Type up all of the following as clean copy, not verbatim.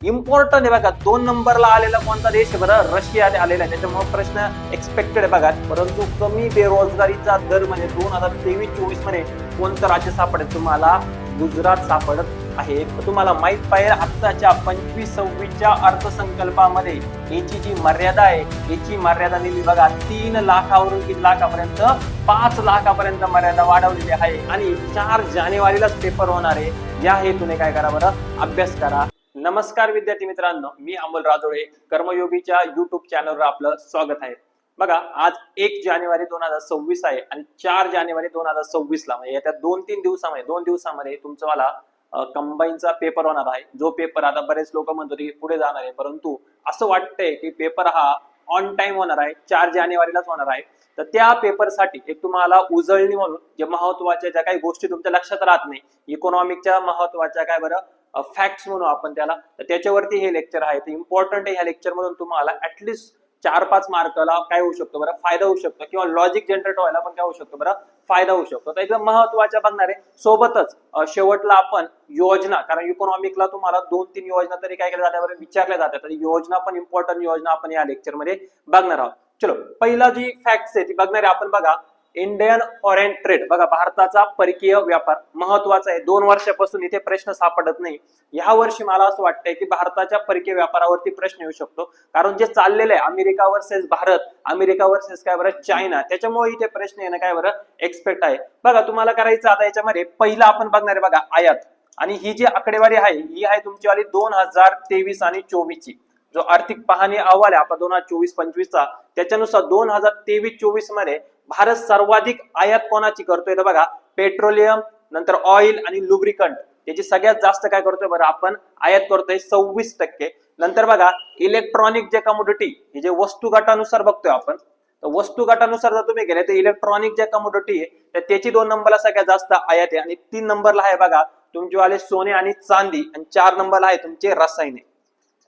Important आहे बघा. 2 नंबरला आलेला कोणता देश आहे बरं? रशिया आलेला आहे. त्याच्यामुळे प्रश्न एक्सपेक्टेड आहे बघा. परंतु कमी बेरोजगारीचा दर म्हणजे 2023-24 मध्ये कोणतं राज्य सापडेल तुम्हाला? गुजरात सापडत आहे. तुम्हाला माहित पाहिजे आत्ताच्या 25-26च्या अर्थसंकल्पामध्ये याची जी मर्यादा आहे, याची मर्यादा दिली बघा 3 लाखावरून किती लाखापर्यंत? 5 लाखापर्यंत मर्यादा वाढवलेली आहे. आणि 4 जानेवारीलाच पेपर होणार आहे. या हेतूने काय करा बरं? अभ्यास करा. नमस्कार विद्यार्थी मित्रांनो, मी अमोल राजोळे. कर्मयोगीच्या युट्यूब चॅनलवर आपलं स्वागत आहे. बघा, आज 1 जानेवारी 2026 आहे आणि 4 जानेवारी 2026 ला म्हणजे येत्या 2 दिवसामध्ये तुमचा मला कंबाईनचा पेपर होणार आहे. जो पेपर आता बरेच लोक म्हणतात की पुढे जाणार आहे, परंतु असं वाटतंय की पेपर हा ऑन टाइम होणार आहे, 4 जानेवारीलाच होणार आहे. तर त्या पेपरसाठी एक तुम्हाला उजळणी म्हणून जे महत्वाच्या ज्या काही गोष्टी तुमच्या लक्षात राहत नाही, इकॉनॉमिकच्या महत्वाच्या काय बरं फॅक्ट्स म्हणू आपण त्याला, तर त्याच्यावरती हे लेक्चर आहे. तर इम्पॉर्टंट आहे. ह्या लेक्चर मधून तुम्हाला ऍटलीस्ट 4-5 मार्काला काय होऊ शकतो बरं? फायदा होऊ शकतो, किंवा लॉजिक जनरेट व्हायला पण काय होऊ शकतो बरं? फायदा होऊ शकतो. तर एकदम महत्वाच्या बघणार आहे. सोबतच शेवटला आपण योजना, कारण इकॉनॉमिकला तुम्हाला 2-3 योजना तरी काय केल्या जातात बरं? विचारल्या जातात. तर योजना पण इम्पॉर्टंट योजना आपण या लेक्चर मध्ये बघणार आहोत. चलो, पहिला जी फॅक्ट्स आहे ती बघणार आहे आपण. बघा, इंडियन फॉरेन ट्रेड. बघा, भारताचा परकीय व्यापार महत्वाचा आहे. 2 वर्षापासून इथे प्रश्न सापडत नाही. या वर्षी मला असं वाटतंय की भारताच्या परकीय व्यापारावरती प्रश्न येऊ शकतो, कारण जे चाललेलं आहे America versus Bharat, America versus काय बरं चायना, त्याच्यामुळे इथे प्रश्न येणं काय बरं एक्सपेक्ट आहे. बघा, तुम्हाला करायचं आता याच्यामध्ये पहिला आपण बघणार आहे बघा आयात. आणि ही जी आकडेवारी आहे ही आहे तुमची वाली 2023 आणि 24 ची. जो आर्थिक पाहणी अहवाल आहे आपला 2024-25 चा, त्याच्यानुसार 2023-24 मध्ये भारत सर्वाधिक आयात कोणाची करतोय? तर बघा, पेट्रोलियम, नंतर ऑइल आणि लुब्रिकंट, त्याची सगळ्यात जास्त काय करतोय बरं आपण? आयात करतोय 26%. नंतर बघा, इलेक्ट्रॉनिक जे कमोडिटी, हे जे वस्तू गटानुसार बघतोय आपण, तर वस्तू गटानुसार जर तुम्ही गेले तर इलेक्ट्रॉनिक जे कमोडिटी आहे तर त्याची 2 नंबरला सगळ्यात जास्त आयात आहे. आणि 3 नंबरला आहे बघा तुमचे वाले सोने आणि चांदी, आणि 4 नंबरला आहे तुमचे रसायने.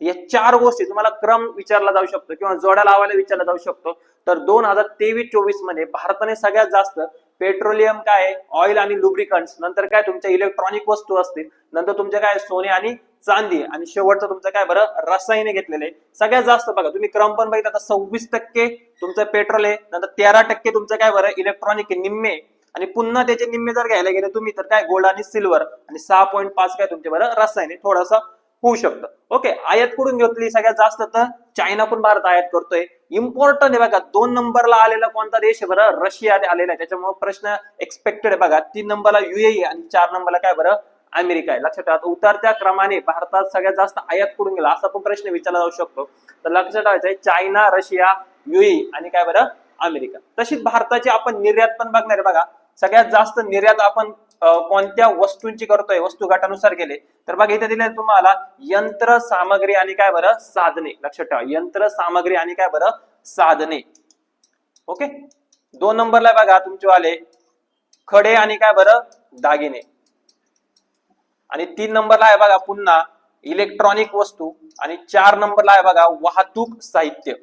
या 4 गोष्टी तुम्हाला क्रम विचारला जाऊ शकतो किंवा जोड्या लावायला विचारला जाऊ शकतो. तर 2023-24 मध्ये भारताने सगळ्यात जास्त पेट्रोलियम काय, ऑइल आणि लुब्रिकंट्स, नंतर काय तुमच्या इलेक्ट्रॉनिक वस्तू असतील, नंतर तुमचे काय सोने आणि चांदी, आणि शेवटचं तुमचं काय बरं? रसायने घेतलेले सगळ्यात जास्त. बघा, तुम्ही क्रम पण बघितला तर 26% तुमचं पेट्रोल आहे, नंतर 13% तुमचं काय बरं? इलेक्ट्रॉनिक निम्मे, आणि पुन्हा त्याचे निम्मे जर घ्यायला गेले तुम्ही तर काय गोल्ड आणि सिल्वर, आणि 6.5 काय तुमचे बरं? रसायने. थोडंसं होऊ शकतं. ओके, आयात कुठून घेतली सगळ्यात जास्त? तर चायनाकडून भारत आयात करतोय. इम्पॉर्टंट आहे बघा, 2 नंबरला आलेला कोणता देश आहे बरं? रशिया आलेला आहे. त्याच्यामुळे प्रश्न एक्सपेक्टेड आहे बघा. 3 नंबरला UAE आणि 4 नंबरला काय बरं? अमेरिका आहे. लक्षात ठेवा. उतरत्या क्रमाने भारतात सगळ्यात जास्त आयात कुठून गेला असा पण प्रश्न विचारला जाऊ शकतो. तर लक्षात ठेवायचं आहे चायना, रशिया, UAE आणि काय बरं? अमेरिका. तशीच भारताची आपण निर्यात पण बघणार आहे बघा. सगळ्यात जास्त निर्यात आपण कोणत्या वस्तूंची करतोय? वस्तू गटानुसार गेले तर बघा इथे दिले तुम्हाला यंत्र सामग्री आणि काय बरं? साधने. लक्षात ठेवा, यंत्र सामग्री आणि काय बरं? साधने. ओके, 2 नंबरला बघा तुमचे वाले खडे आणि काय बरं? दागिने. आणि 3 नंबरला आहे बघा पुन्हा इलेक्ट्रॉनिक वस्तू, आणि 4 नंबरला आहे बघा वाहतूक साहित्य.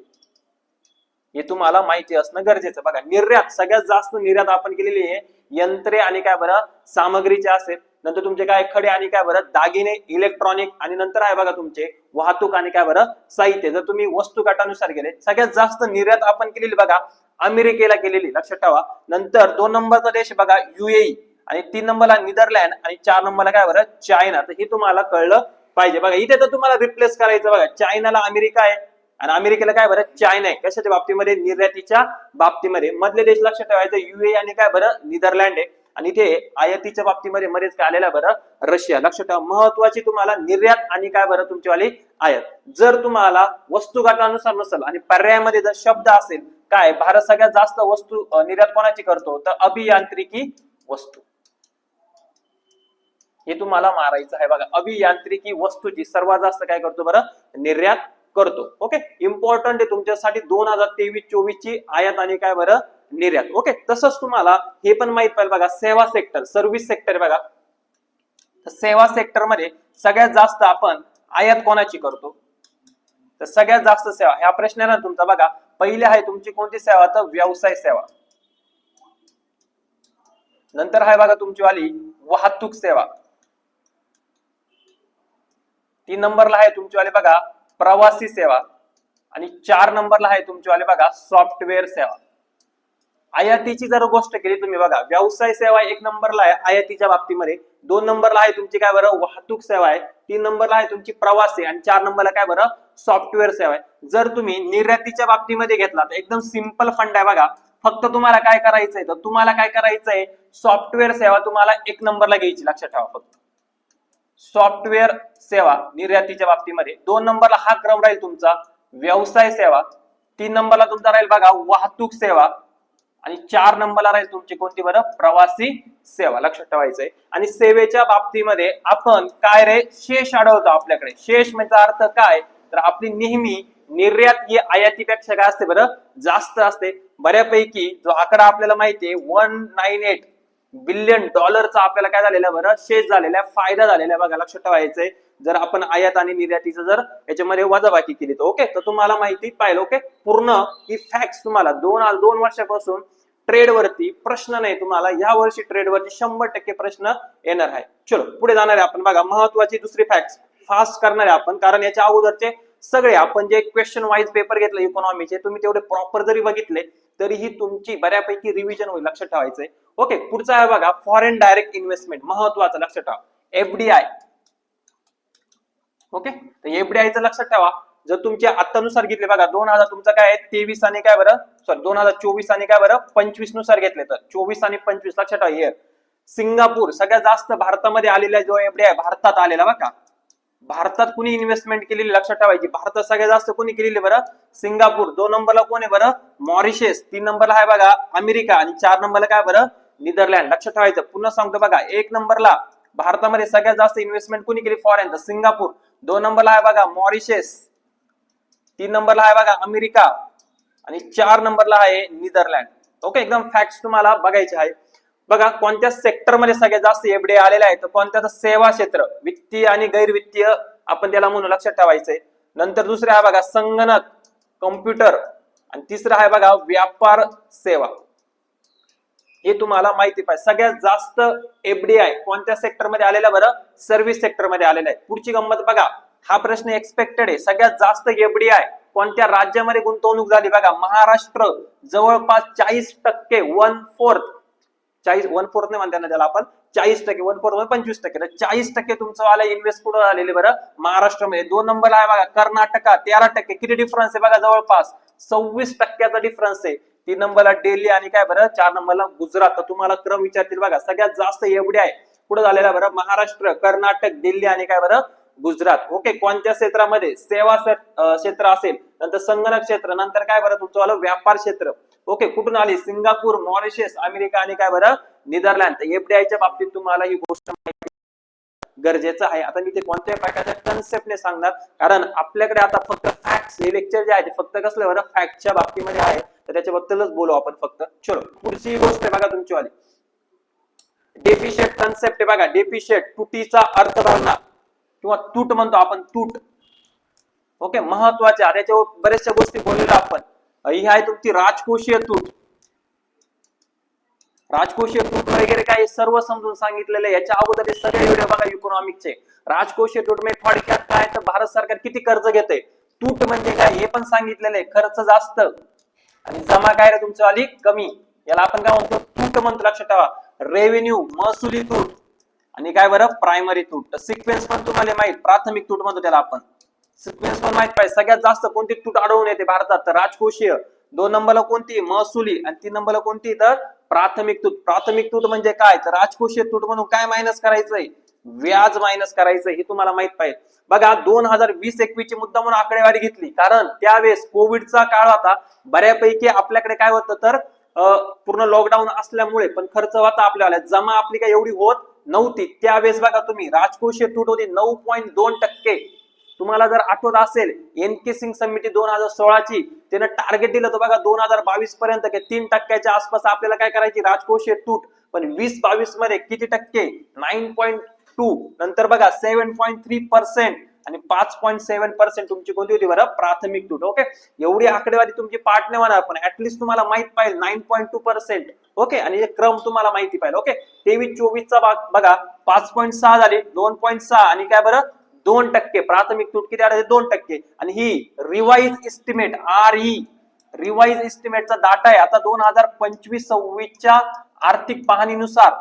हे तुम्हाला माहिती असणं गरजेचं. बघा, निर्यात सगळ्यात जास्त निर्यात आपण केलेली आहे यंत्रे आणि काय बरं? सामग्रीचे असेल, नंतर तुमचे काय खडे आणि काय बरं? दागिने, इलेक्ट्रॉनिक, आणि नंतर आहे बघा तुमचे वाहतूक आणि काय बरं? साहित्य. जर तुम्ही वस्तू गटानुसार गेले सगळ्यात जास्त निर्यात आपण केलेली बघा अमेरिकेला केलेली. लक्षात ठेवा. नंतर 2 नंबरचा देश बघा UAE, आणि 3 नंबरला नेदरलँड, आणि 4 नंबरला काय बरं? चायना. तर हे तुम्हाला कळलं पाहिजे. बघा, इथे तर तुम्हाला रिप्लेस करायचं. बघा, चायनाला अमेरिका आहे आणि अमेरिकेला काय बरं? चायना आहे. कशाच्या बाबतीमध्ये? निर्यातीच्या बाबतीमध्ये. मधले देश लक्षात ठेवायचं UAE आणि काय बरं? नेदरलँड आहे. आणि इथे आयातीच्या बाबतीमध्ये मध्येच काय आलेला बरं? रशिया. लक्षात ठेवा, महत्वाची तुम्हाला निर्यात आणि काय बरं? तुमचीवाली आयात. जर तुम्हाला वस्तू गटानुसार नसेल आणि पर्यायामध्ये जर शब्द असेल काय, भारत सगळ्यात जास्त वस्तू निर्यात कोणाची करतो? तर अभियांत्रिकी वस्तू. हे तुम्हाला मारायचं आहे. बघा, अभियांत्रिकी वस्तूची सर्वात जास्त काय करतो बरं? निर्यात करतो. ओके, इम्पॉर्टंट आहे तुमच्यासाठी 2023-24 ची आयात आणि काय बरं? निर्यात. ओके, तसंच तुम्हाला हे पण माहित पाहिजे बघा, सेवा सेक्टर, सर्व्हिस सेक्टर. बघा, सेवा सेक्टर मध्ये सगळ्यात जास्त आपण आयात कोणाची करतो? तर सगळ्यात जास्त सेवा. ह्या प्रश्न आहे ना तुमचा. बघा, पहिली आहे तुमची कोणती सेवा? तर व्यवसाय सेवा. नंतर आहे बघा तुमची वाली वाहतूक सेवा. 3 नंबरला आहे तुमचीवाले बघा प्रवासी सेवा आणि 4 नंबरला आहे तुमचीवाले बघा सॉफ्टवेअर सेवा. आयातीची जर गोष्ट केली तुम्ही बघा व्यवसाय सेवा 1 नंबरला आहे आयातीच्या बाबतीमध्ये, 2 नंबरला आहे तुमची काय बरं वाहतूक सेवा आहे, 3 नंबरला आहे तुमची प्रवासी आणि 4 नंबरला काय बरं सॉफ्टवेअर सेवा आहे. जर तुम्ही निर्यातीच्या बाबतीमध्ये घेतला तर एकदम सिंपल फंड आहे बघा. फक्त तुम्हाला काय करायचंय तर तुम्हाला काय करायचंय सॉफ्टवेअर सेवा तुम्हाला 1 नंबरला घ्यायची, लक्षात ठेवा फक्त सॉफ्टवेअर सेवा निर्यातीच्या बाबतीमध्ये. 2 नंबरला हा क्रम राहील तुमचा व्यवसाय सेवा, 3 नंबरला तुमचा राहील बघा वाहतूक सेवा आणि 4 नंबरला राहील तुमची कोणती बरं प्रवासी सेवा, लक्षात ठेवायचंय. आणि सेवेच्या बाबतीमध्ये आपण काय रे शेष आढळतो आपल्याकडे. शेष म्हणजे अर्थ काय तर आपली नेहमी निर्यात ही आयातीपेक्षा काय असते बरं जास्त असते. बऱ्यापैकी जो आकडा आपल्याला माहितीये 198 बिलियन डॉलरचा आपल्याला काय झालेला बरं शेष झालेला आहे, फायदा झालेला आहे बघा, लक्षात ठेवायचंय. जर आपण आयात आणि निर्यातीचं जर याच्यामध्ये वजाबाकी केली तर ओके, तर तुम्हाला माहिती पाहिलं ओके. पूर्ण ही फॅक्ट्स तुम्हाला 2 वर्षापासून ट्रेड वरती प्रश्न नाही, तुम्हाला या वर्षी ट्रेड वरती 100% प्रश्न येणार आहे. चलो पुढे जाणार आहे आपण बघा महत्वाची दुसरी फॅक्ट्स फास्ट करणार आहे आपण, कारण याच्या अगोदरचे सगळे आपण जे क्वेश्चन वाईज पेपर घेतले इकॉनॉमीचे तुम्ही तेवढे प्रॉपर जरी बघितले तरीही तुमची बऱ्यापैकी रिव्हिजन होईल, लक्षात ठेवायचंय. ओके पुढचा आहे बघा फॉरेन डायरेक्ट इन्व्हेस्टमेंट, महत्वाचं लक्षात ठेवा एफडीआय. ओके तर एफडीआयचं लक्षात ठेवा. जर तुमच्या आत्तानुसार घेतले बघा 2000 तुमचं काय आहे 23 आणि काय बरं सॉरी 2024 आणि काय बरं 25 नुसार घेतले तर 24 आणि 25 लक्षात ठेवा. हे सिंगापूर सगळ्यात जास्त भारतामध्ये आलेला जो एफडीआय भारतात आलेला बघा. भारतात कुणी इन्व्हेस्टमेंट केलेली लक्षात ठेवायची, भारतात सगळ्यात जास्त कोणी केलेली बरं सिंगापूर. 2 नंबरला कोण आहे बरं मॉरिशस, 3 नंबरला आहे बघा अमेरिका आणि 4 नंबरला काय बरं नेदरलँड, लक्षात ठेवायचं. पुन्हा सांगतो बघा 1 नंबरला भारतामध्ये सगळ्यात जास्त इन्व्हेस्टमेंट कोणी केली फॉरेन तर सिंगापूर, 2 नंबरला आहे बघा मॉरिशस, 3 नंबरला आहे बघा अमेरिका आणि 4 नंबरला आहे नेदरलँड. ओके एकदम फॅक्ट्स तुम्हाला बघायचे आहे बघा. कोणत्या सेक्टरमध्ये सगळ्यात जास्त एफडीआय आलेला आहे तर कोणत्या सेवा क्षेत्र, वित्तीय आणि गैर वित्तीय आपण त्याला म्हणून लक्षात ठेवायचंय. नंतर दुसरे आहे बघा संगणक कम्प्युटर आणि तिसरं आहे बघा व्यापार सेवा. हे तुम्हाला माहिती पाहिजे. सगळ्यात जास्त एफडीआय कोणत्या सेक्टरमध्ये आलेला बरं सर्व्हिस सेक्टरमध्ये आलेला आहे. पुढची गंमत बघा, हा प्रश्न एक्सपेक्टेड आहे. सगळ्यात जास्त एफडीआय कोणत्या राज्यामध्ये गुंतवणूक झाली बघा महाराष्ट्र, जवळपास 40%, 1/4 1/4 नाही म्हणतात ना त्याला आपण 40%, 1/4 25%, 40% तुमचं वाला इन्व्हेस्ट कुठं झालेले बरं महाराष्ट्रामध्ये. 2 नंबरला आहे बघा कर्नाटका 13%, किती डिफरन्स आहे बघा जवळपास 26% डिफरन्स आहे. 3 नंबरला दिल्ली आणि काय बरं 4 नंबरला गुजरात. तर तुम्हाला क्रम विचारतील बघा सगळ्यात जास्त एफडीआय कुठं झालेला बरं महाराष्ट्र, कर्नाटक, दिल्ली आणि काय बरं गुजरात. ओके कोणत्या क्षेत्रामध्ये सेवा क्षेत्र असेल, नंतर संगणक क्षेत्र, नंतर काय बरं तुमचं वाला व्यापार क्षेत्र. ओके कुठून आली सिंगापूर, मॉरिशस, अमेरिका आणि काय बरं नेदरलँड. तर एफडीआयच्या बाबतीत तुम्हाला ही गोष्ट गरजेचं आहे. आता मी ते कोणत्याही प्रकारच्या कन्सेप्टने सांगणार, कारण आपल्याकडे आता फक्त फॅक्ट्स हे लेक्चर जे आहे ते फक्त कसलं बरं फॅक्टच्या बाबतीमध्ये आहे, तर त्याच्याबद्दलच बोलू आपण फक्त. चलो पुढची गोष्ट आहे बघा तुमची वाली डेफिशिएट कन्सेप्ट आहे बघा. डेफिशिएट तुटीचा अर्थ भरणार किंवा तूट म्हणतो आपण तूट. ओके महत्वाच्या त्याच्यावर बऱ्याचशा गोष्टी बोललेलो आपण. ही आहे तुमची राजकोषीय तूट. राजकोषीय तूट वगैरे काय सर्व समजून सांगितलेलं आहे. याच्या अगोदर हे सगळे व्हिडिओ बघा इकॉनॉमिकचे. राजकोषीय तूट म्हणजे थोडक्यात काय तर भारत सरकार किती कर्ज घेते, तूट म्हणजे काय हे पण सांगितलेलं आहे. खर्च जास्त आणि जमा काय रे तुमचं आली कमी, याला आपण काय म्हणतो तूट म्हणतो, लक्षात ठेवा. रेव्हेन्यू महसुली तूट आणि काय बरं प्रायमरी तूट. तर सिक्वेन्स पण तुम्हाला माहित, प्राथमिक तूट म्हणतो त्याला आपण. सिक्वेन्स पण माहित पाहिजे. सगळ्यात जास्त कोणती तूट आढळून येते भारतात तर राजकोषीय, 2 नंबरला कोणती महसुली आणि 3 नंबरला कोणती तर प्राथमिक तूट. प्राथमिक तूट म्हणजे काय तर राजकोषीय तूट म्हणून काय मायनस करायचंय व्याज मायनस करायचंय, हे तुम्हाला माहित पाहिजे. बघा 2020-21 ची मुद्दा म्हणून आकडेवारी घेतली, कारण त्यावेळेस कोविडचा काळ होता. बऱ्यापैकी आपल्याकडे काय होतं तर पूर्ण लॉकडाऊन असल्यामुळे पण खर्च होता आपल्याला, जमा आपली काय एवढी होत नव्हती. त्यावेळेस बघा तुम्ही राजकोषीय तूट होती 9.2%. तुम्हाला जर आठवत असेल एनके सिंग समिती 2016 ची त्यानं टार्गेट दिलं होतं बघा 2022 पर्यंत 3% आसपास आपल्याला काय करायची राजकोषीय तूट. पण 2022 मध्ये किती टक्के 9.2, नंतर बघा 7.3% आणि 5.7% तुमची कोणती होती बरं प्राथमिक तूट. ओके एवढी आकडेवारी तुमची पाठ नाही होणार, पण ऍटलीस्ट तुम्हाला माहित पाहिजे 9.2%. ओके आणि क्रम तुम्हाला माहिती पाहिजे. ओके 23-24 चा बघा 5.6 झाली, 2.6 आणि काय बरं 2%. प्राथमिक तूट किती आढळते? 2%. आणि ही रिवाइज इस्टिमेट रिवाइज इस्टिमेटचा डाटा आहे आता 2025-26च्या आर्थिक पाहणीनुसार.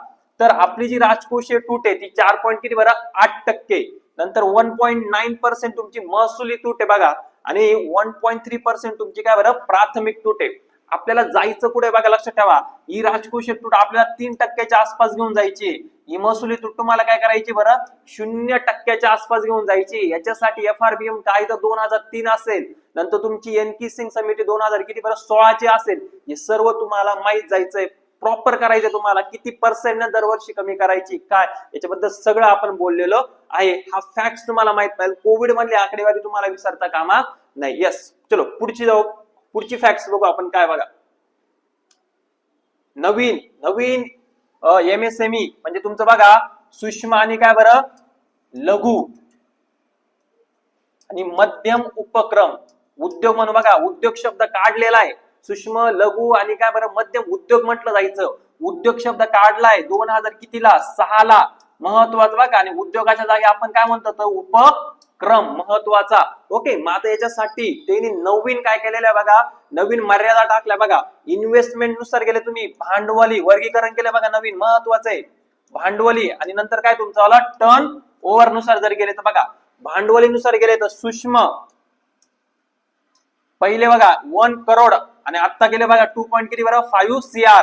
तर आपली जी राजकोषीय तूट आहे ती 4 किती बरं 8%. नंतर 1.9% तुमची महसुली तूट आहे बघा, आणि 1.3% तुमची काय बरं प्राथमिक तूट आहे. आपल्याला जायचं कुठे बघा, लक्षात ठेवा, ही राजकोषीय तूट आपल्याला 3%च्या आसपास घेऊन जायची. ही महसुली तूट तुम्हाला काय करायची बरं 0%च्या आसपास घेऊन जायची. याच्यासाठी FRBM कायदा 2003 असेल, नंतर तुमची एनकीसिंग समिती 2000 किती बरं 16ची असेल. हे सर्व तुम्हाला माहित जायचंय, प्रॉपर करायचं तुम्हाला, किती पर्सेंट दरवर्षी कमी करायची काय याच्याबद्दल सगळं आपण बोललेलो आहे. हा फॅक्ट तुम्हाला माहित पाहिजे. कोविड मधली आकडेवारी तुम्हाला विसरता कामा नाही. यस, चलो पुढची फॅक्ट्स बघू आपण काय बघा. नवीन MSME म्हणजे तुमचं बघा सूक्ष्म आणि काय बरं लघु आणि मध्यम उपक्रम उद्योग म्हणून बघा, उद्योग शब्द काढलेला आहे. सूक्ष्म लघु आणि काय बरं मध्यम उद्योग म्हटलं जायचं. उद्योग शब्द काढलाय 2000 कितीला 6ला. महत्वाचं बघा, आणि उद्योगाच्या जागी आपण काय म्हणतो तर उपक्रम महत्वाचा. ओके, मग आता याच्यासाठी त्यांनी नवीन काय केलेलं आहे बघा, नवीन मर्यादा टाकल्या बघा. इन्व्हेस्टमेंट नुसार गेले तुम्ही, भांडवली वर्गीकरण केलं बघा, नवीन महत्वाचं आहे भांडवली. आणि नंतर काय तुमचा वाला टर्न ओव्हर नुसार जर गेले तर बघा, भांडवली नुसार गेले तर सूक्ष्म पहिले बघा 1 करोड आणि आता गेले बघा 2 किती बरं 5 CR.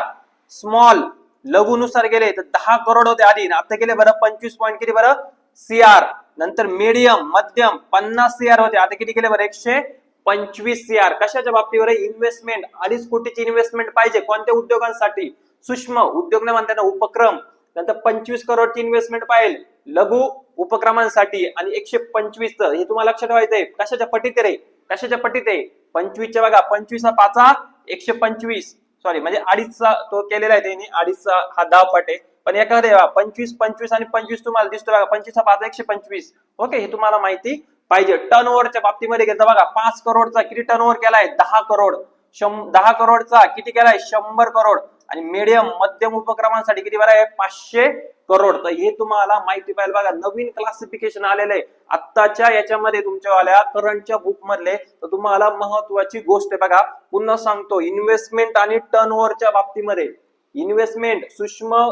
स्मॉल लघु नुसार गेले तर 10 करोड होते आधी, आता गेले बरं 25 किती बरं CR. नंतर मीडियम मध्यम 50 CR होते, आता किती गेले बरं 125 CR. कशाच्या बाबतीवर? इन्व्हेस्टमेंट 2.5 कोटीची इन्व्हेस्टमेंट पाहिजे कोणत्या उद्योगांसाठी? सूक्ष्म उद्योग नाही म्हणताना उपक्रम. नंतर 25 करोडची इन्व्हेस्टमेंट पाहिजे लघु उपक्रमांसाठी, आणि 125 हे तुम्हाला लक्षात ठेवायचंय. कशाच्या पटीत रे, कशाच्या पटीत आहे? 25च्या बघा, 25 5 125, सॉरी म्हणजे 2.5चा तो केलेला आहे त्यांनी, 2.5चा हा 10 पट आहे. पण एखाद्या 25 आणि 25 तुम्हाला दिसतो बघा, 25 5 125. ओके, हे तुम्हाला माहिती पाहिजे. टर्न ओव्हरच्या बाबतीमध्ये घेता बघा, 5 करोडचा किती टर्न ओव्हर केलाय 10 करोड. 10 करोडचा किती केलाय 100 करोड. आणि मीडियम मध्यम उपक्रमांसाठी किती बरं आहे 500 करोड. तर हे तुम्हाला माहिती पाहिजे बघा. नवीन क्लासिफिकेशन आलेलं आहे आत्ताच्या याच्यामध्ये तुमच्यावाल्या करंटच्या बुक मधले. तर तुम्हाला महत्वाची गोष्ट आहे बघा, पुन्हा सांगतो, इन्व्हेस्टमेंट आणि टर्न ओव्हरच्या बाबतीमध्ये इन्व्हेस्टमेंट सूक्ष्म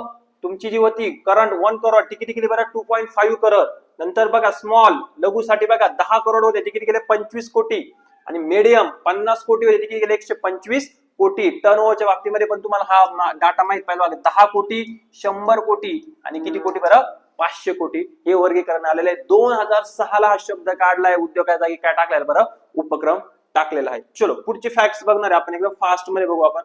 तुमची जी होती करंट 1 करोड ती किती केली बरं 2.5 करोड. नंतर बघा स्मॉल लघु साठी बघा 10 करोड होते, किती केले 25 कोटी. आणि मीडियम 50 कोटी होते, किती केले 125 कोटी. टर्न ओव्हरच्या बाबतीमध्ये पण तुम्हाला हा डाटा माहित पाहिजे बघा, 10 कोटी 100 कोटी आणि किती कोटी बरं 500 कोटी. हे वर्गीकरण आलेलं आहे. 2006ला हा शब्द काढलाय, उद्योगाच्या जागी काय टाकलाय बरं उपक्रम टाकलेला आहे. चलो पुढची फॅक्ट्स बघणार आहे आपण, एकदम फास्ट मध्ये बघू आपण.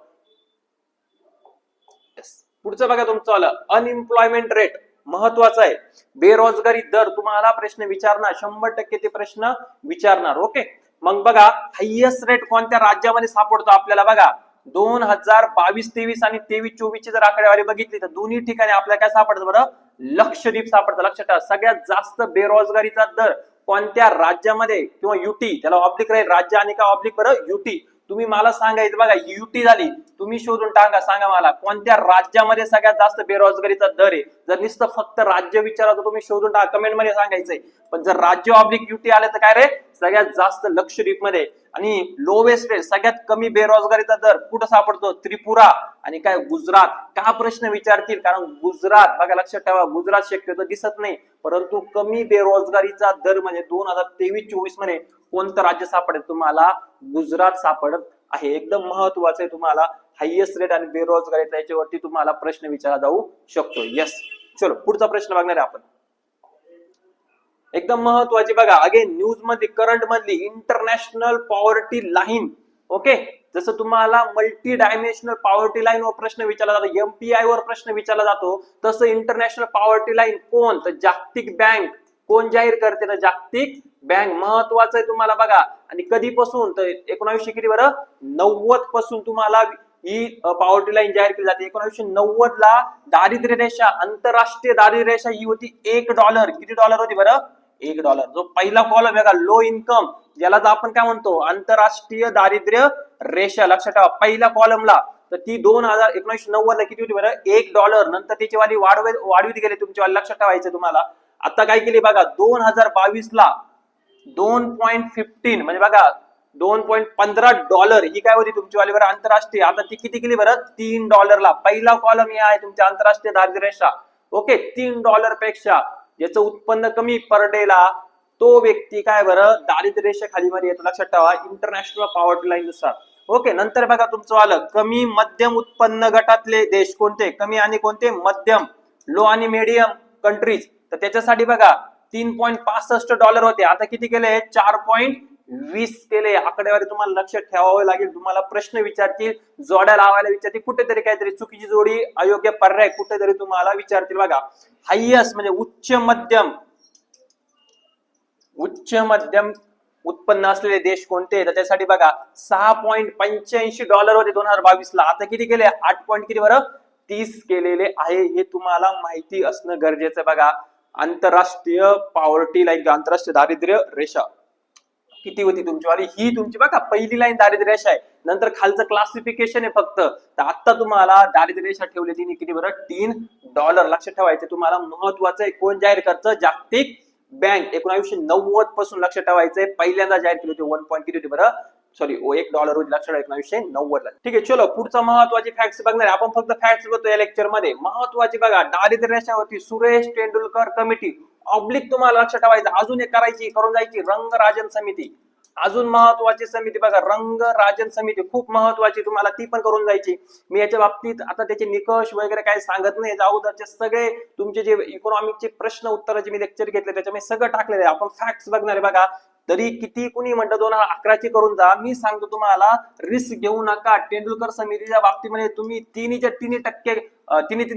पुढचं बघा तुमचं आलं अनएम्प्लॉयमेंट रेट, महत्वाचं आहे. बेरोजगारी दर तुम्हाला प्रश्न विचारणार, 100% ते प्रश्न विचारणार. ओके, मग बघा हायएस्ट रेट कोणत्या राज्यामध्ये सापडतो आपल्याला बघा. 2022-23 आणि 23-24 ची जर आकडेवारी बघितली तर दोन्ही ठिकाणी आपल्याला काय सापडतं बरं लक्षद्वीप सापडतं. लक्षात ठेवा, सगळ्यात जास्त बेरोजगारीचा दर कोणत्या राज्यामध्ये, किंवा युटी त्याला ऑब्लिक राहील राज्य आणि का ऑब्लिक बरं युटी. तुम्ही मला सांगायचं बघा, युटी झाली, तुम्ही शोधून टाका, सांगा मला कोणत्या राज्यामध्ये सगळ्यात जास्त बेरोजगारीचा दर आहे. जर नुसतं फक्त राज्य विचारा तर तुम्ही शोधून टाका, कमेंट मध्ये सांगायचंय. पण जर राज्य ऑब्लिक युटी आले तर काय रे सगळ्यात जास्त लक्षद्वीप मध्ये. आणि लोवेस्ट रेट सगळ्यात कमी बेरोजगारीचा दर कुठं सापडतो त्रिपुरा आणि काय गुजरात. का प्रश्न विचारतील, कारण गुजरात बघा लक्षात ठेवा, गुजरात शक्यतो दिसत नाही, परंतु कमी बेरोजगारीचा दर म्हणजे 2023-24 मध्ये कोणतं राज्य सापडेल तुम्हाला गुजरात सापडत आहे. एकदम महत्वाचं आहे, तुम्हाला हायएस्ट रेट आणि बेरोजगारीचा याच्यावरती तुम्हाला प्रश्न विचारला जाऊ शकतो. यस, चलो पुढचा प्रश्न बघणार आहे आपण, एकदम महत्वाची बघा. अगेन न्यूज मध्ये करंट मधली इंटरनॅशनल पॉवर्टी लाईन. ओके, जसं तुम्हाला मल्टी डायमेन्शनल पॉवर्टी लाईन वर प्रश्न विचारला जातो, MPI वर प्रश्न विचारला जातो, तसं इंटरनॅशनल पॉवर्टी लाईन कोण, तर जागतिक बँक कोण जाहीर करते, तर जागतिक बँक. महत्वाचं आहे तुम्हाला बघा. आणि कधीपासून, तर 1900 किती बरं 90 पासून तुम्हाला ही पॉवर्टी लाईन जाहीर केली जाते. 1990 ला दारिद्र्य रेषा, आंतरराष्ट्रीय दारिद्र्य रेषा ही होती $1. किती डॉलर होती बरं $1. जो पहिला कॉलम बघा लो इन्कम, ज्याला आपण काय म्हणतो आंतरराष्ट्रीय दारिद्र्य रेषा, लक्षात ठेवा पहिल्या कॉलमला. तर ती 1990 ला किती होती बरं $1. नंतर त्याची वाली वाढवित गेले तुमची वाली, लक्षात ठेवायचं तुम्हाला. आता काय केली बघा 2022 ला 2.15 म्हणजे बघा $2.15 ही काय होती तुमची वाली बरं आंतरराष्ट्रीय. आता ती किती केली बरं $3 पहिला कॉलम हे आहे तुमच्या आंतरराष्ट्रीय दारिद्र्य रेषा. ओके $3 पेक्षा ज्याचं उत्पन्न कमी पर डे ला तो व्यक्ती काय बरं दारिद्र्य रेषा खाली मध्ये येतो. लक्षात ठेवा इंटरनॅशनल पॉवर्टी लाईन नुसार. ओके नंतर बघा तुमचं आलं कमी मध्यम उत्पन्न गटातले देश कोणते, कमी आणि कोणते मध्यम, लो आणि मीडियम कंट्रीज. तर त्याच्यासाठी बघा $3.65 होते, आता किती केले 4.20 केले. आकडेवारी तुम्हाला लक्षात ठेवावं लागेल. तुम्हाला प्रश्न विचारतील, जोड्या लावायला विचारतील, कुठेतरी काहीतरी चुकीची जोडी, अयोग्य पर्याय कुठेतरी तुम्हाला विचारतील. बघा हायएस्ट म्हणजे उच्च मध्यम उत्पन्न असलेले देश कोणते, तर त्यासाठी बघा $6.85 होते 2022 ला, आता किती केले 8 किती बरं 30 केलेले आहे. हे तुम्हाला माहिती असणं गरजेचं आहे. बघा आंतरराष्ट्रीय पॉवर्टी लाईन, आंतरराष्ट्रीय दारिद्र्य रेषा किती होती तुमची वाली, ही तुमची बघा पहिली लाईन दारिद्र्य रेषा आहे. नंतर खालचं क्लासिफिकेशन आहे फक्त. तर आता तुम्हाला दारिद्र्य रेषा ठेवली ती किती बरं $3. लक्षात ठेवायचं तुम्हाला महत्वाचं आहे. कोण जाहीर करतं, जागतिक बँक. 1990 पासून लक्षात ठेवायचंय पहिल्यांदा जाहीर केली होती. 1 किती होती बरं सॉरी $1 होती लक्षात 1990 ला. ठीक आहे चलो पुढचा महत्वाची फॅक्ट्स बघणार. आपण फक्त फॅक्ट्स बघतो या लेक्चर मध्ये. महत्वाची बघा दारिद्र्य रेषावरती सुरेश तेंडुलकर कमिटी ऑब्लिक तुम्हाला लक्षात ठेवायचं. अजून एक करायची करून जायची रंगराजन समिती. अजून महत्वाची समिती बघा रंगराजन समिती खूप महत्वाची, तुम्हाला ती पण करून जायची. मी याच्या बाबतीत आता त्याचे निकष वगैरे काही सांगत नाही. अगोदरचे सगळे तुमचे जे इकॉनॉमिकचे प्रश्न उत्तराचे मी लेक्चर घेतले त्याच्यामध्ये सगळं टाकलेलं आहे. आपण फॅक्ट्स बघणार आहे. बघा तरी किती कुणी म्हणतं 2011 करून जा, मी सांगतो तुम्हाला रिस्क घेऊ नका. तेंडुलकर समितीच्या बाबतीमध्ये तुम्ही तिन्ही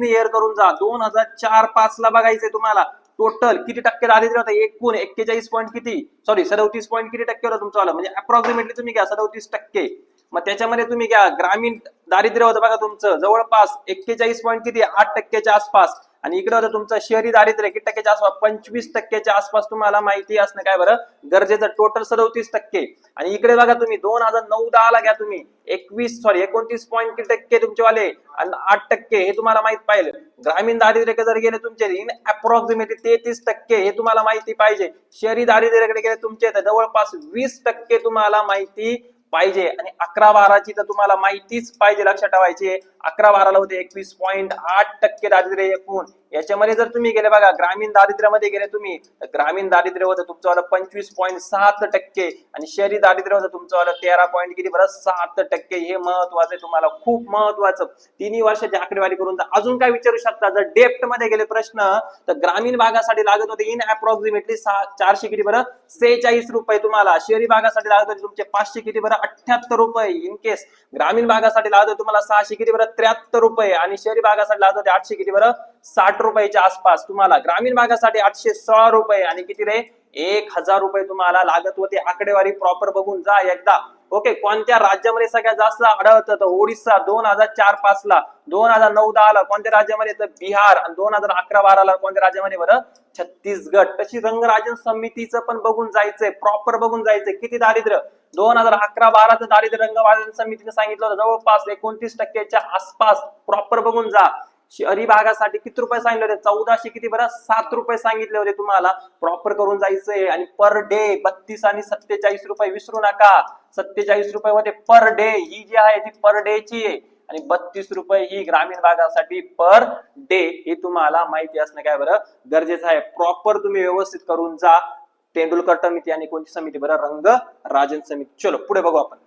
इयर करून जा. 2004-5 ला बघायचंय तुम्हाला टोटल किती टक्के दारिद्र्य होतं, एकूण 41 पॉईंट किती सॉरी 37 पॉईंट किती टक्के होतं तुमचं म्हणजे अप्रॉक्सिमेटली तुम्ही घ्या 37%. मग त्याच्यामध्ये तुम्ही घ्या ग्रामीण दारिद्र्य होतं बघा तुमचं जवळपास 41 पॉईंट किती 8% आसपास. आणि इकडे होतं तुमचं शहरी दारिद्र्य किती टक्क्याच्या आसपास 25% आसपास. तुम्हाला माहिती असणं काय बरं गरजेचं, टोटल 37%. आणि इकडे बघा तुम्ही 2009-10 ला घ्या तुम्ही 29 पॉईंट किती टक्के तुमचेवाले आणि 8% हे तुम्हाला माहित पाहिजे. ग्रामीण दारिद्र्य जर गेले तुमचे इन अप्रॉक्सिमेटली 33% हे तुम्हाला माहिती पाहिजे. शहरी दारिद्र्याकडे गेले तुमचे तर जवळपास 20% तुम्हाला माहिती पाहिजे. आणि 11-12ची तर तुम्हाला माहितीच पाहिजे, लक्षात ठेवायची. 11-12 ला होते 21.8% दारिद्र्य एकूण. याच्यामध्ये जर तुम्ही गेले बघा ग्रामीण दारिद्र्यामध्ये गेले तुम्ही, ग्रामीण दारिद्र्य होतं तुमचं 25.7% आणि शहरी दारिद्र्य होतं तुमचं 13.7%. हे महत्वाचं आहे, तुम्हाला खूप महत्वाचं. तिन्ही वर्षाची आकडेवारी करून अजून काय विचारू शकता. जर डेप्थ मध्ये गेले प्रश्न तर ग्रामीण भागासाठी लागत होते इन अप्रॉक्सिमेटली 400 किती बरं 46 रुपये तुम्हाला. शहरी भागासाठी लागत होते तुमचे 500 किती बरं 78 रुपये. इन केस ग्रामीण भागासाठी लागत होते तुम्हाला 600 किती बरं 73 रुपये आणि शहरी भागासाठी लागत होते 800 किती बरं 60 रुपयाच्या आसपास. तुम्हाला ग्रामीण भागासाठी 816 रुपये आणि किती रे 1000 रुपये तुम्हाला लागत होते. आकडेवारी प्रॉपर बघून जा एकदा. ओके कोणत्या राज्यामध्ये सगळ्यात जास्त आढळतं तर ओडिसा 2004-5 ला, 2009-10 ला कोणत्या राज्यामध्ये तर बिहार आणि 2011-12 ला कोणत्या राज्यामध्ये बरं छत्तीसगड. तशी रंगराजन समितीचं पण बघून जायचंय, प्रॉपर बघून जायचंय. किती दारिद्र्य 2011-12 दारिद्र्य रंगराजन समितीने सांगितलं होतं जवळपास 29% आसपास. प्रॉपर बघून जा. शहरी भागासाठी किती रुपये सांगितले होते 1400 किती बरं 7 रुपये सांगितले होते तुम्हाला. प्रॉपर करून जायचंय. आणि पर डे 32 आणि 47 रुपये विसरू नका. 47 रुपये होते पर डे, ही जी आहे ती पर डे ची आहे. आणि 32 रुपये ही ग्रामीण भागासाठी पर डे. हे तुम्हाला माहिती असणं काय बरं गरजेचं आहे. प्रॉपर तुम्ही व्यवस्थित करून जा. तेंडुलकर समिती आणि कोणती समिती बरं रंगराजन समिती. चलो पुढे बघू आपण.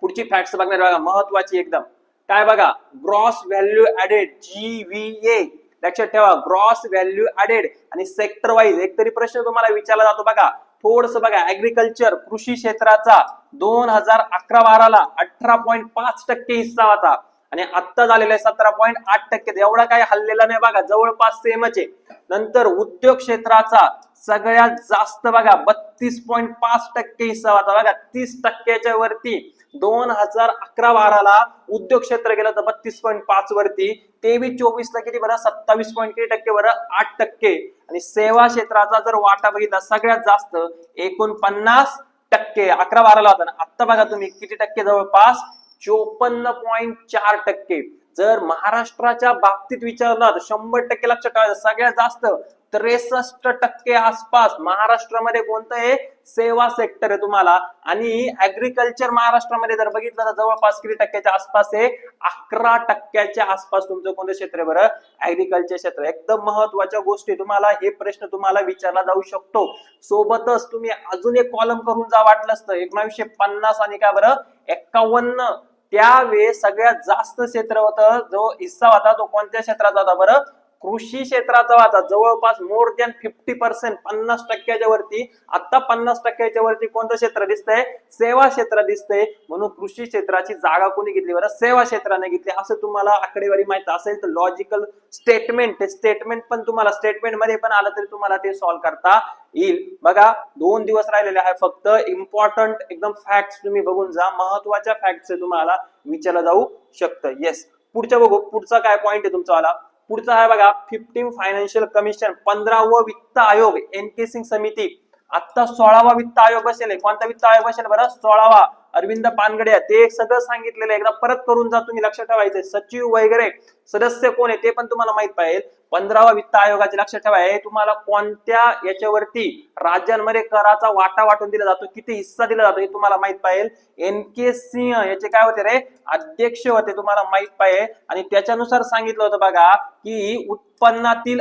पुढची फॅक्ट्स बघणार बघा महत्वाची एकदम. काय बघा ग्रॉस व्हॅल्यू ऍडेड GVA. लक्षात ठेवा ग्रॉस व्हॅल्यू ऍडेड. आणि सेक्टर वाईज एक तरी प्रश्न तुम्हाला विचारला जातो बघा. थोडस बघा ऍग्रिकल्चर कृषी क्षेत्राचा 2011-12 ला 18.5% हिस्सा होता आणि आता झालेला आहे 17.8%. एवढा काही हल्लेला नाही बघा, जवळपास सेमच आहे. नंतर उद्योग क्षेत्राचा सगळ्यात जास्त बघा 32.5% हिस्सा होता बघा, 30%च्या वरती. 2011-12 ला उद्योग क्षेत्र गेलं तर 32.5 वरती. 23-24 ला किती बरं 27.8% बरं 8%. आणि सेवा क्षेत्राचा जर वाटा बघितला सगळ्यात जास्त 49%. 11-12 ला होता. आता बघा तुम्ही किती टक्के जवळपास 54.4%. जर महाराष्ट्राच्या बाबतीत विचारलं तर 100% लक्षात ठेवायचं, सगळ्यात जास्त 63% आसपास महाराष्ट्रामध्ये कोणतं आहे, सेवा सेक्टर आहे तुम्हाला. आणि ऍग्रिकल्चर महाराष्ट्रामध्ये जर बघितलं तर जवळपास किती टक्क्याच्या आसपास आहे, 11% आसपास तुमचं कोणतं क्षेत्र आहे बरं, ऍग्रिकल्चर क्षेत्र. एकदम महत्वाच्या गोष्टी तुम्हाला हे प्रश्न तुम्हाला विचारला जाऊ शकतो. सोबतच तुम्ही अजून एक कॉलम करून जा वाटलं असतं, 1950 आणि काय बरं 51, त्यावेळेस सगळ्यात जास्त क्षेत्र होतं, जो हिस्सा होता तो कोणत्या क्षेत्राचा होता बरं, कृषी क्षेत्राचा होता. जवळपास मोर दॅन 50%, 50%च्या वरती. आता 50%च्या वरती कोणतं क्षेत्र दिसतंय, सेवा क्षेत्र दिसतंय. म्हणून कृषी क्षेत्राची जागा कोणी घेतली बरं, सेवा क्षेत्राने घेतली. असं तुम्हाला आकडेवारी माहित असेल तर लॉजिकल स्टेटमेंट पण तुम्हाला स्टेटमेंट मध्ये पण आलं तरी तुम्हाला ते सॉल्व्ह करता येईल. बघा 2 दिवस राहिलेले आहे फक्त. इम्पॉर्टंट एकदम फॅक्ट्स तुम्ही बघून जा, महत्वाच्या फॅक्ट्स तुम्हाला विचारलं जाऊ शकतं. येस, पुढच्या बघू, पुढचा काय पॉइंट आहे तुमचा वाला. पुढचा आहे बघा 15 फायनान्शियल कमिशन, 15वं वित्त आयोग, एन.के. सिंग समिती. आता 16वा वित्त आयोग बसेल. कोणता वित्त आयोग बसेल बरं, 16वा. अरविंद पानगडे ते सगळं सांगितलेलं आहे, एकदा परत करून जा तुम्ही, लक्षात ठेवायचं. सचिव वगैरे सदस्य कोण आहे ते पण तुम्हाला माहित पाहिजे. 15वा वित्त आयोगाचे लक्षात ठेवाय, तुम्हाला कोणत्या याच्यावरती राज्यांमध्ये कराचा वाटा वाटून दिला जातो, किती हिस्सा दिला जातो हे तुम्हाला माहित पाहिजे. एन.के. सिंह याचे काय होते रे, अध्यक्ष होते, तुम्हाला माहित पाहिजे. आणि त्याच्यानुसार सांगितलं होतं बघा की उत्पन्नातील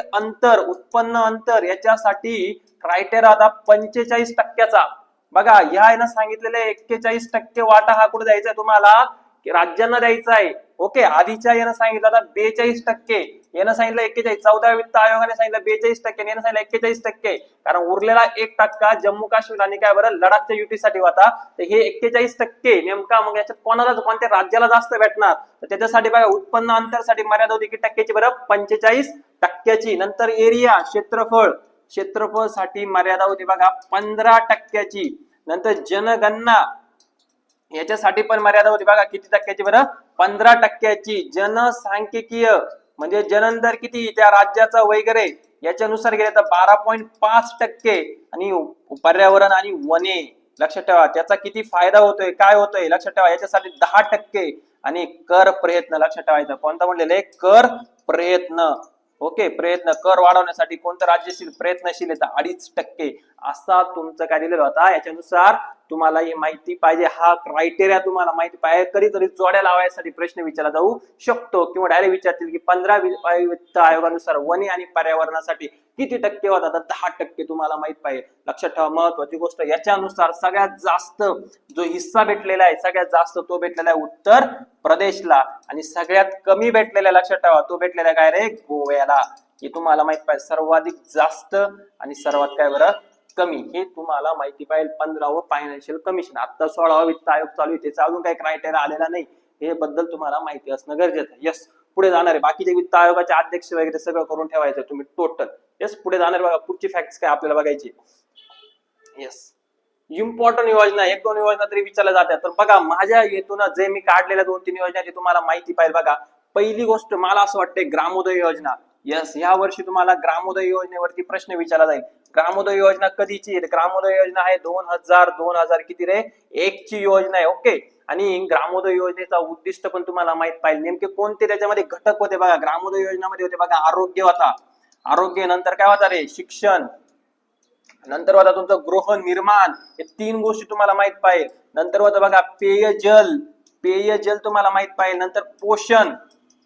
उत्पन्न अंतर याच्यासाठी क्रायटेरिया होता 45%चा. बघा या यानं सांगितलेलं 41% वाटा हा कुठे द्यायचा आहे तुम्हाला, राज्यांना द्यायचा आहे. ओके, आधीच्या यानं सांगितलं होता 42%, यानं सांगितलं 41%, 14व्या वित्त आयोगाने सांगितलं 42%, यानं सांगितलं 41%. कारण उरलेला 1% जम्मू काश्मीर आणि काय बरं लडाखच्या युटीसाठी होता. तर हे 41% नेमका मग याच्यात कोणाला, कोणत्या राज्याला जास्त भेटणार, तर त्याच्यासाठी बघा उत्पन्न अंतरसाठी मर्यादा होती किती टक्क्याची बरं, 45%. नंतर एरिया, क्षेत्रफळ साठी मर्यादा होती बघा 15%. नंतर जनगणना याच्यासाठी पण मर्यादा होती बघा किती टक्क्याची बरं, 15%. जनसांख्यिकीय म्हणजे जनन दर किती त्या राज्याचा वगैरे याच्यानुसार गेले तर 12.5%. आणि पर्यावरण आणि वने लक्षात ठेवा त्याचा किती फायदा होतोय, काय होतोय लक्षात ठेवा, याच्यासाठी 10%. आणि कर प्रयत्न लक्षात ठेवायचा, कोणता म्हणलेलं आहे, कर प्रयत्न. ओके, प्रयत्न कर वाढवण्यासाठी कोणतं राज्यशील प्रयत्नशील आहे तर 2.5%. असा तुमचं काय दिलेलं होता. याच्यानुसार तुम्हाला ही माहिती पाहिजे, हा क्रायटेरिया तुम्हाला माहिती पाहिजे. कधीतरी जोड्या लावायसाठी प्रश्न विचारला जाऊ शकतो किंवा डायरेक्ट विचारतील की 15 वित्त आयोगानुसार वने आणि पर्यावरणासाठी किती टक्के होता, तर 10% तुम्हाला माहित पाहिजे. लक्षात ठेवा महत्वाची गोष्ट, याच्यानुसार सगळ्यात जास्त जो हिस्सा भेटलेला आहे, सगळ्यात जास्त तो भेटलेला आहे उत्तर प्रदेशला. आणि सगळ्यात कमी भेटलेला लक्षात ठेवा तो भेटलेला काय रे, गोव्याला. हे तुम्हाला माहित पाहिजे, सर्वाधिक जास्त आणि सर्वात काय बरं कमी, हे तुम्हाला माहिती पाहिजे. 15वं फायनान्शियल कमिशन, आता 16वा वित्त आयोग चालू आहे, त्याचा अजून काही क्रायटेरिया आलेला नाही, हे बद्दल तुम्हाला माहिती असणं गरजेचं आहे. यस, पुढे जाणार आहे. बाकीचे वित्त आयोगाचे अध्यक्ष वगैरे सगळं करून ठेवायचं तुम्ही टोटल. यस, पुढे जाणार बघा, पुढची फॅक्ट्स काय आपल्याला बघायची. यस, इम्पॉर्टंट योजना, 1-2 योजना तरी विचारल्या जातात. तर बघा माझ्या येथून जे मी काढलेल्या 2-3 योजना तुम्हाला माहिती पाहिजे. बघा पहिली गोष्ट मला असं वाटतं ग्रामोदय योजना. यस, या वर्षी तुम्हाला ग्रामोदय योजनेवरती प्रश्न विचारला जाईल. ग्रामोदय योजना कधीची आहे, ग्रामोदय योजना आहे 2000 किती रे 1 ची योजना आहे. ओके, आणि ग्रामोदय योजनेचा उद्दिष्ट पण तुम्हाला माहित पाहिजे. नेमके कोणते त्याच्यामध्ये घटक होते बघा, ग्रामोदय योजनेमध्ये होते बघा आरोग्य होता, आरोग्य नंतर काय होता रे शिक्षण, नंतर होता तुमचं गृहनिर्माण, हे 3 गोष्टी तुम्हाला माहित पाहिजे. नंतर होतं बघा पेयजल तुम्हाला माहित पाहिजे. नंतर पोषण,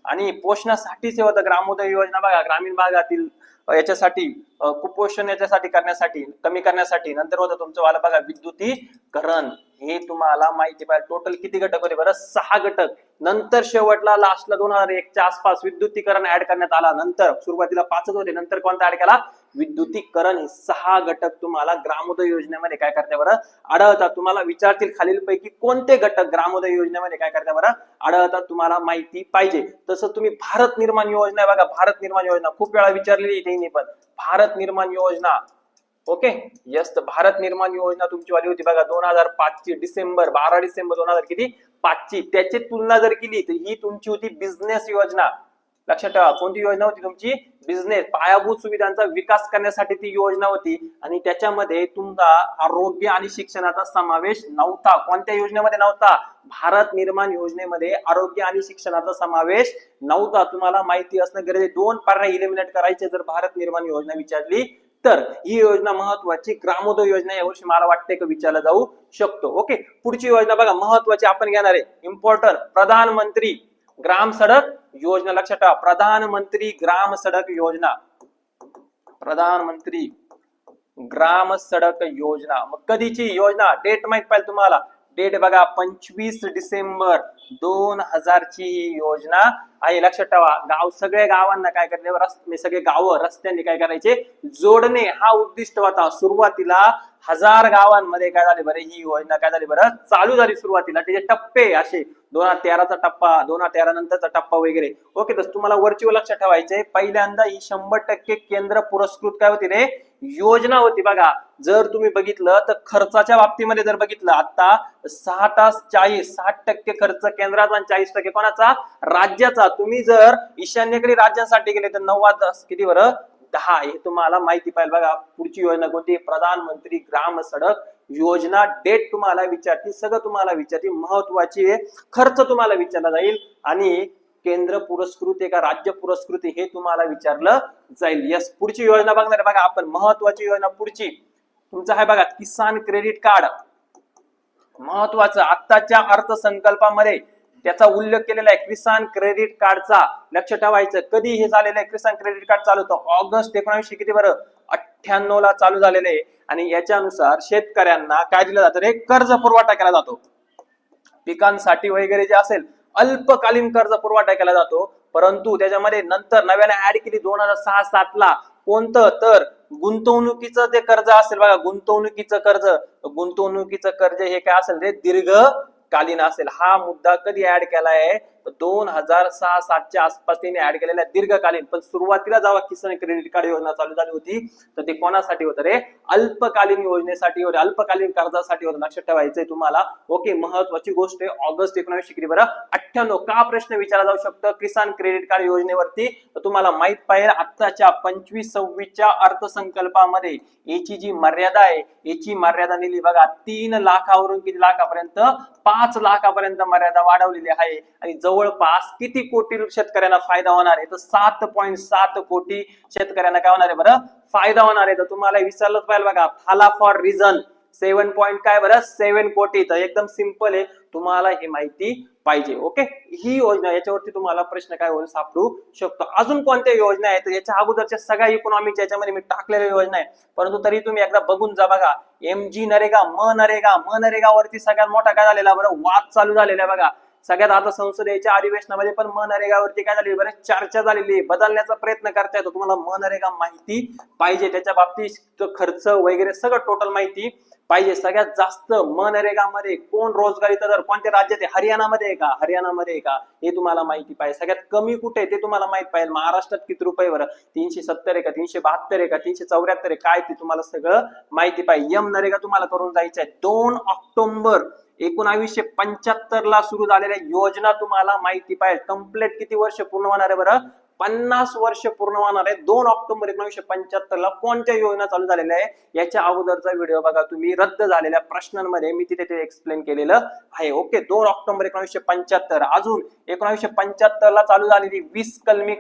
आणि पोषणासाठीच होतं ग्रामोदय योजना बघा, ग्रामीण भागातील याच्यासाठी कुपोषण याच्यासाठी करण्यासाठी, कमी करण्यासाठी. नंतर होतं तुमचं वाला बघा विद्युतीकरण, हे तुम्हाला माहिती पाहिजे. टोटल किती घटक होते बरं, 6 घटक. नंतर शेवटला लास्टला 2001च्या आसपास विद्युतीकरण ऍड करण्यात आला. नंतर सुरुवातीला 5च होते, नंतर कोणता ऍड केला, विद्युतीकरण. हे 6 घटक तुम्हाला ग्रामोदय योजनेमध्ये काय करते बरं आढळतात. तुम्हाला विचारतील खालील पैकी कोणते घटक ग्रामोदय योजनेमध्ये काय करते बरं आढळतात, तुम्हाला माहिती पाहिजे. तसं तुम्ही भारत निर्माण योजना आहे बघा, भारत निर्माण योजना खूप वेळा विचारलेली त्यांनी पण, भारत निर्माण योजना. ओके, यस, भारत निर्माण योजना तुमची वाली होती बघा 2005 ची, 12 डिसेंबर 2000 किती 5 ची. त्याची तुलना जर केली तर ही तुमची होती बिझनेस योजना. लक्षात ठेवा कोणती योजना होती तुमची, बिझनेस, पायाभूत सुविधांचा विकास करण्यासाठी ती योजना होती. आणि त्याच्यामध्ये तुमचा आरोग्य आणि शिक्षणाचा समावेश नव्हता. कोणत्या योजनेमध्ये नव्हता, भारत निर्माण योजनेमध्ये आरोग्य आणि शिक्षणाचा समावेश नव्हता. तुम्हाला माहिती असणं गरजेचं. दोन पर्याय इलिमिनेट करायचे जर भारत निर्माण योजना विचारली तर. ही योजना महत्वाची. ग्रामोदय योजना यावर्षी मला वाटते की विचारला जाऊ शकतो. ओके, पुढची योजना बघा महत्वाची आपण घेणार आहे, इम्पॉर्टंट, प्रधानमंत्री ग्राम सडक योजना. लक्षात ठेवा, प्रधानमंत्री ग्राम सडक योजना, प्रधानमंत्री ग्राम सडक योजना. मग कधीची योजना, डेट माहित पाहिजे तुम्हाला. डेट बघा 25 डिसेंबर 2000 ची ही योजना आहे. लक्षात ठेवा, गाव सगळ्या गावांना काय करणे, सगळे गाव रस्त्यांनी काय करायचे, जोडणे हा उद्दिष्ट होता. सुरुवातीला 1000 गावांमध्ये काय झाले बरं, ही योजना काय झाली बरं, चालू झाली. सुरुवातीला त्याचे टप्पे असे 2013चा टप्पा, 2013 नंतरचा टप्पा वगैरे. ओके, तर तुम्हाला वरची लक्षात ठेवायचे, पहिल्यांदा ही 100% केंद्र पुरस्कृत काय होती रे, योजना होती. बघा जर तुम्ही बघितलं तर खर्चाच्या बाबतीमध्ये जर बघितलं, आता 60% खर्च केंद्राचा आणि 40% कोणाचा, राज्याचा. तुम्ही जर ईशान्येकडे राज्यांसाठी गेले तर 90 किती बरं, 10. हे तुम्हाला माहिती पाहिजे. बघा पुढची योजना कोणती, प्रधानमंत्री ग्राम सडक योजना. डेट तुम्हाला विचारती, सगळं तुम्हाला विचारती, महत्वाची आहे. खर्च तुम्हाला विचारला जाईल आणि केंद्र पुरस्कृत आहे का राज्य पुरस्कृत हे तुम्हाला विचारलं जाईल. यस, पुढची योजना बघणार बघा आपण, महत्वाची योजना पुढची तुमचं आहे बघा, किसान क्रेडिट कार्ड. महत्वाचं, आत्ताच्या अर्थसंकल्पामध्ये त्याचा उल्लेख केलेला आहे, किसान क्रेडिट कार्डचा. लक्ष ठेवायचं, कधी हे झालेलं आहे किसान क्रेडिट कार्ड चालू होतं, ऑगस्ट 1900 किती बरं, 98 ला चालू झालेले आहे. आणि याच्यानुसार शेतकऱ्यांना काय दिलं जातं रे, कर्ज पुरवठा केला जातो. पिकांसाठी वगैरे जे असेल अल्पकालीन कर्ज पुरवठा केला जातो. परंतु त्याच्यामध्ये नंतर नव्याने ऍड केली 2006-07 ला, कोणतं तर गुंतवणुकीचं जे कर्ज असेल बघा, गुंतवणुकीचं कर्ज हे काय असेल रे, दीर्घकालीन असेल. हा मुद्दा कधी ऍड केलाय, 2006-07च्या आसपास त्यांनी ऍड केलेला आहे, दीर्घकालीन. पण सुरुवातीला जेव्हा किसान क्रेडिट कार्ड योजना चालू झाली होती तर ते कोणासाठी होतं रे, अल्पकालीन योजनेसाठी होते, अल्पकालीन कर्जासाठी होतं. लक्षात ठेवायचंय तुम्हाला. ओके, महत्वाची गोष्ट आहे, ऑगस्ट 1900 किती बरं, 98. का प्रश्न विचारला जाऊ शकतो किसान क्रेडिट कार्ड योजनेवरती, तर तुम्हाला माहित पाहिजे आत्ताच्या 25-26च्या अर्थसंकल्पामध्ये याची जी मर्यादा आहे, याची मर्यादा नेली बघा 3 लाखावरून किती लाखापर्यंत, 5 लाखापर्यंत मर्यादा वाढवलेली आहे. आणि जवळपास किती कोटी शेतकऱ्यांना फायदा होणार आहे, तर 7.7 कोटी शेतकऱ्यांना काय होणार आहे बरं, फायदा होणार आहे. तर तुम्हाला विचारलंच पाहिजे बघा, फाला फॉर रिझन 7 पॉइंट काय बरं, 7 कोटी. तर एकदम सिंपल आहे, तुम्हाला ही माहिती पाहिजे. ओके, ही योजना, याच्यावरती तुम्हाला प्रश्न काय होईल, सापडू शकतो. अजून कोणत्या योजना आहेत, याच्या अगोदरच्या सगळ्या इकॉनॉमिकच्या याच्यामध्ये मी टाकलेल्या योजना आहे, परंतु तरी तुम्ही एकदा बघून जा. बघा MG नरेगा, मनरेगावरती सगळ्यात मोठा काय झालेला बरं, वाद चालू झालेला बघा. सगळ्यात आता संसदेच्या अधिवेशनामध्ये पण मनरेगावरती काय झाली बरं, चर्चा झालेली, बदलण्याचा प्रयत्न करतायत. तुम्हाला मनरेगा माहिती पाहिजे, त्याच्या बाबतीत खर्च वगैरे सगळं टोटल माहिती पाहिजे. सगळ्यात जास्त मनरेगामध्ये कोण रोजगारीचा दर कोणत्या राज्यात आहे, हरियाणामध्ये आहे का, हे तुम्हाला माहिती पाहिजे. सगळ्यात कमी कुठे आहे ते तुम्हाला माहित पाहिजे. महाराष्ट्रात किती रुपये बरं, 370 आहे का, 372 आहे का, 374 आहे काय, ते तुम्हाला सगळं माहिती पाहिजे. नरेगा तुम्हाला करून जायचं आहे. 2 ऑक्टोबर 1975 ला सुरू झालेल्या योजना तुम्हाला माहिती पाहिजे. कंप्लीट किती वर्ष पूर्ण होणार आहे बरं, 50 वर्ष पूर्ण होणार आहे. 2 ऑक्टोबर 1975 ला कोणत्या योजना चालू झालेल्या आहे, याच्या अगोदरचा व्हिडिओ बघा तुम्ही, रद्द झालेल्या प्रश्नांमध्ये मी तिथे ते एक्सप्लेन केलेलं आहे. Okay, 2 October 1975. अजून 1975 ला चालू झालेली 20 कलमी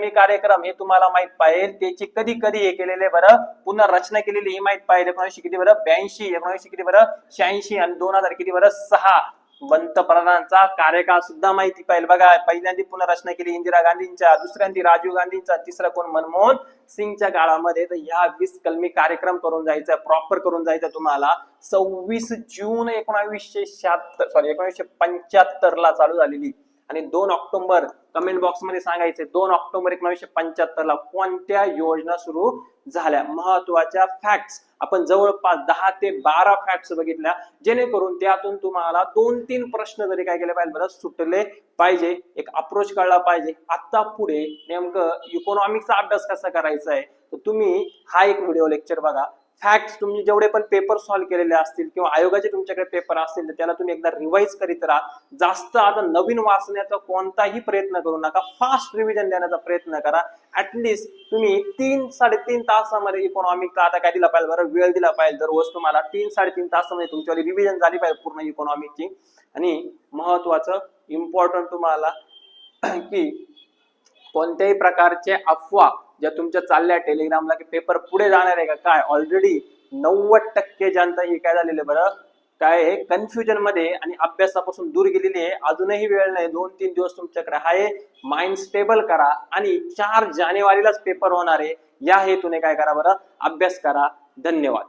कार्यक्रम हे तुम्हाला माहित पाहिजे. त्याची कधी कधी हे केलेले बरं, पुनर्रचना केलेली ही माहित पाहिजे. 1900 किती बरं, 82, 1900 किती बरं, 86 आणि 2000 किती बरं, 6. पंतप्रधानांचा कार्यकाळ सुद्धा माहिती पाहिजे. बघा पहिल्यांदा पुनर्रचना केली इंदिरा गांधींच्या, दुसऱ्यांदी राजीव गांधींचा, तिसरा कोण मनमोहन सिंगच्या काळामध्ये. तर ह्या 20 कलमी कार्यक्रम करून जायचा, प्रॉपर करून जायचा तुम्हाला. 26 जून 1975 ला चालू झालेली. आणि 2 ऑक्टोबर, कमेंट बॉक्स मध्ये सांगायचे, 2 ऑक्टोबर 1975 ला कोणत्या योजना सुरू झाल्या. महत्वाच्या फॅक्ट्स आपण जवळपास 10 ते 12 फॅक्ट्स बघितल्या, जेणेकरून त्यातून तुम्हाला 2-3 प्रश्न जरी काय केले पाहिजे बरं, सुटले पाहिजे, एक अप्रोच कळला पाहिजे. आता पुढे नेमकं इकॉनॉमिक्सचा अभ्यास कसा करायचा आहे, तर तुम्ही हा एक व्हिडिओ लेक्चर बघा. फॅक्ट्स तुम्ही जेवढे पण पेपर सॉल्व्ह केलेले असतील किंवा आयोगाचे तुमच्याकडे पेपर असतील तर त्याला तुम्ही एकदा रिवाइज करीत राहा. जास्त आता नवीन वाचण्याचा कोणताही प्रयत्न करू नका, फास्ट रिव्हिजन देण्याचा प्रयत्न करा. ऍटलिस्ट तुम्ही 3-3.5 तासामध्ये इकॉनॉमिकचा आता काय दिला पाहिजे बरं, वेळ दिला पाहिजे दररोज तुम्हाला 3-3.5 तासामध्ये तुमच्यावर रिव्हिजन झाली पाहिजे पूर्ण इकॉनॉमिकची. आणि महत्वाचं इम्पॉर्टंट तुम्हाला की कोणत्याही प्रकारचे अफवा ज्या तुमच्या चालल्या टेलिग्रामला की पेपर पुढे जाणार आहे का काय, ऑलरेडी 90% जनता ही काय झालेली बरं काय कन्फ्युजन मध्ये आणि अभ्यासापासून दूर गेलेली आहे. अजूनही वेळ नाही, 2-3 दिवस तुमच्याकडे आहे. माइंड स्टेबल करा आणि 4 जानेवारीलाच पेपर होणार आहे. या हेतूने काय करा बरं, अभ्यास करा. धन्यवाद.